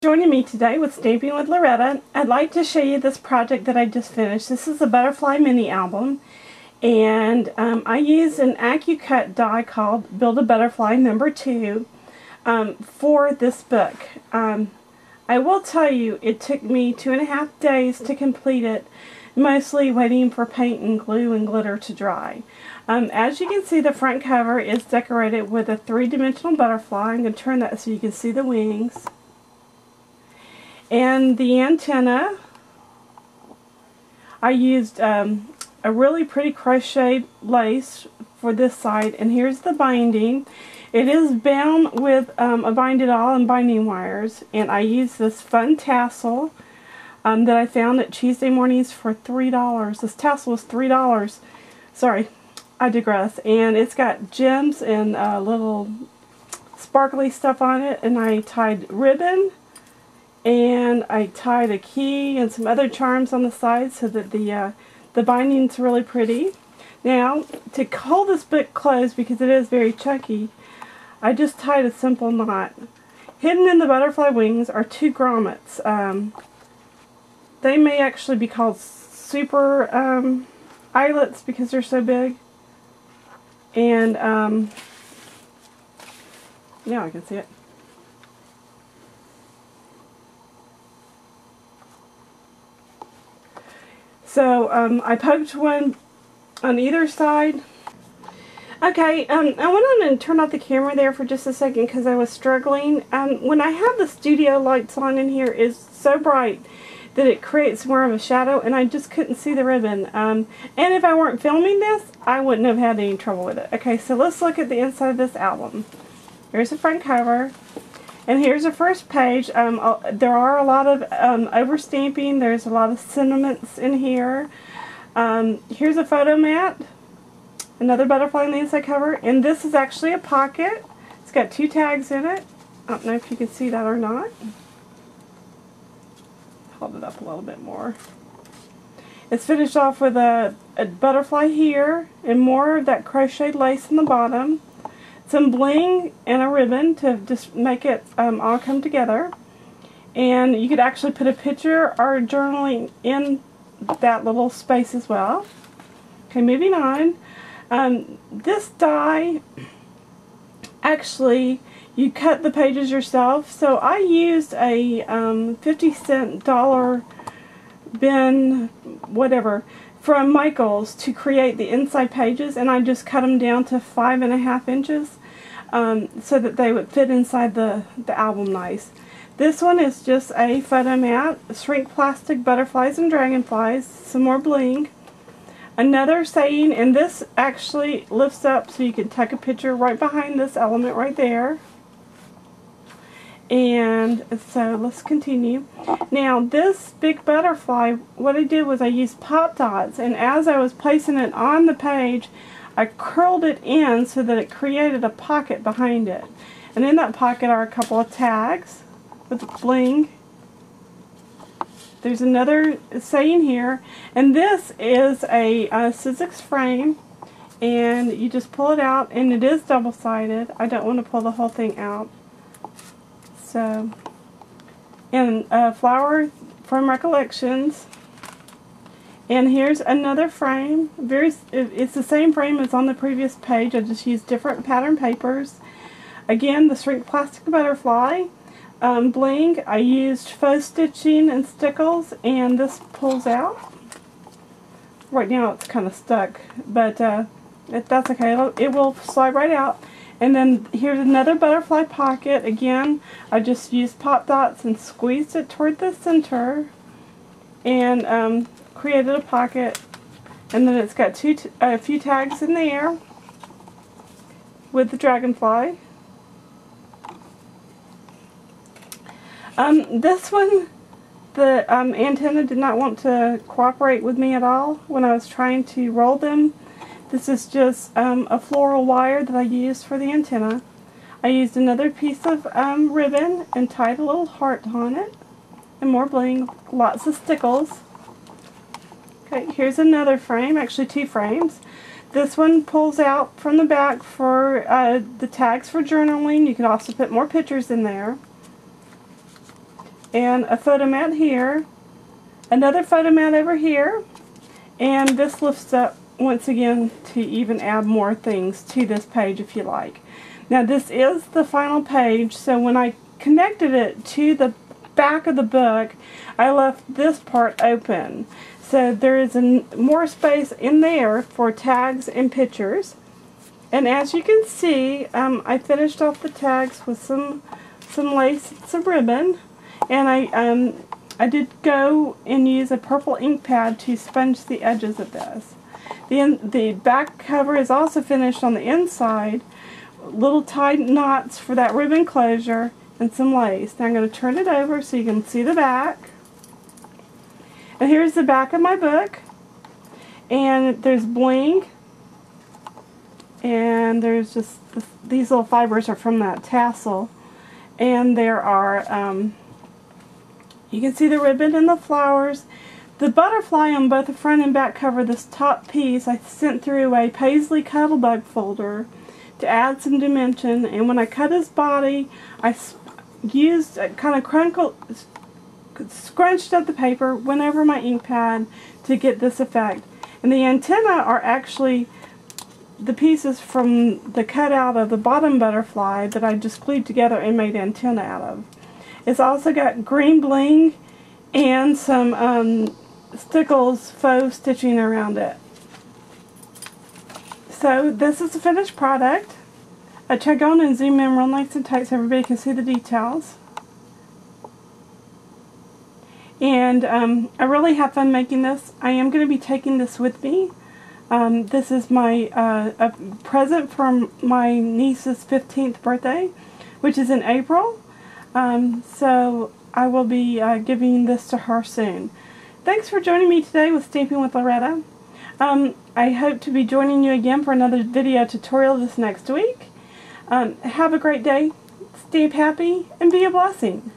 Joining me today with Stamping with Loretta, I'd like to show you this project that I just finished. This is a butterfly mini album, and I used an AccuCut die called Build a Butterfly number 2 for this book. I will tell you, it took me 2.5 days to complete it, mostly waiting for paint and glue and glitter to dry. As you can see, the front cover is decorated with a 3-dimensional butterfly. I'm going to turn that so you can see the wings. And the antenna, I used a really pretty crocheted lace for this side, and here's the binding. It is bound with a bind-it-all and binding wires, and I used this fun tassel that I found at Tuesday Mornings for $3. This tassel was $3. Sorry, I digress. And it's got gems and little sparkly stuff on it, and I tied ribbon. And I tied a key and some other charms on the side so that the binding's really pretty. Now, to hold this book closed, because it is very chunky, I just tied a simple knot. Hidden in the butterfly wings are 2 grommets. They may actually be called super eyelets because they're so big. And, now I can see it. So I poked one on either side. Okay, I went on and turned off the camera there for just a second because I was struggling. When I have the studio lights on in here, it's so bright that it creates more of a shadow, and I just couldn't see the ribbon. And if I weren't filming this, I wouldn't have had any trouble with it. Okay, so let's look at the inside of this album. Here's the front cover. And here's the first page. There are a lot of overstamping. There's a lot of sentiments in here. Here's a photo mat. Another butterfly on the inside cover. And this is actually a pocket. It's got 2 tags in it. I don't know if you can see that or not. Hold it up a little bit more. It's finished off with a butterfly here and more of that crocheted lace in the bottom. Some bling and a ribbon to just make it all come together. And you could actually put a picture or journaling in that little space as well. Okay, moving on. This die, actually, you cut the pages yourself. So I used a 50-cent dollar bin, whatever, from Michaels to create the inside pages, and I just cut them down to 5.5 inches so that they would fit inside the album nice. This one is just a photo mat, shrink plastic butterflies and dragonflies, some more bling, another saying, and this actually lifts up so you can take a picture right behind this element right there. And so let's continue. Now this big butterfly, what I did was I used pop dots, and as I was placing it on the page, I curled it in so that it created a pocket behind it. And in that pocket are a couple of tags with bling. There's another saying here, and this is a Sizzix frame, and you just pull it out, and it is double-sided. I don't want to pull the whole thing out. So, and Flower from Recollections. And here's another frame. It's the same frame as on the previous page. I just used different pattern papers. Again, the shrink plastic butterfly. Bling. I used faux stitching and stickles, and this pulls out. Right now it's kind of stuck, but that's okay. It will slide right out. And then here's another butterfly pocket. Again, I just used pop dots and squeezed it toward the center and created a pocket. And then it's got a few tags in there with the dragonfly. This one, the antenna did not want to cooperate with me at all when I was trying to roll them. This is just a floral wire that I used for the antenna. I used another piece of ribbon and tied a little heart on it. And more bling, lots of stickles. Okay, here's another frame, actually 2 frames. This one pulls out from the back for the tags for journaling. You can also put more pictures in there. and a photo mat here, another photo mat over here, and this lifts up once again to even add more things to this page if you like. Now this is the final page, so when I connected it to the back of the book, I left this part open. So there is more space in there for tags and pictures. And as you can see, I finished off the tags with some lace and some ribbon. And I did go and use a purple ink pad to sponge the edges of this. The back cover is also finished on the inside. Little tied knots for that ribbon closure and some lace. Now I'm going to turn it over so you can see the back. And here's the back of my book. And there's bling. And there's just these little fibers are from that tassel. And there are, you can see the ribbon and the flowers. The butterfly on both the front and back cover, this top piece, I sent through a Paisley Cuttlebug folder to add some dimension. And when I cut his body, I used kind of scrunched up the paper, went over my ink pad to get this effect. And the antennae are actually the pieces from the cutout of the bottom butterfly that I just glued together and made antenna out of. It's also got green bling and some Stickles faux stitching around it. So this is the finished product. Check on and zoom in real nice and tight so everybody can see the details. And I really have fun making this. I am going to be taking this with me. This is my a present from my niece's 15th birthday, which is in April. So I will be giving this to her soon. Thanks for joining me today with Stamping with Loretta. I hope to be joining you again for another video tutorial this next week. Have a great day, stamp happy, and be a blessing.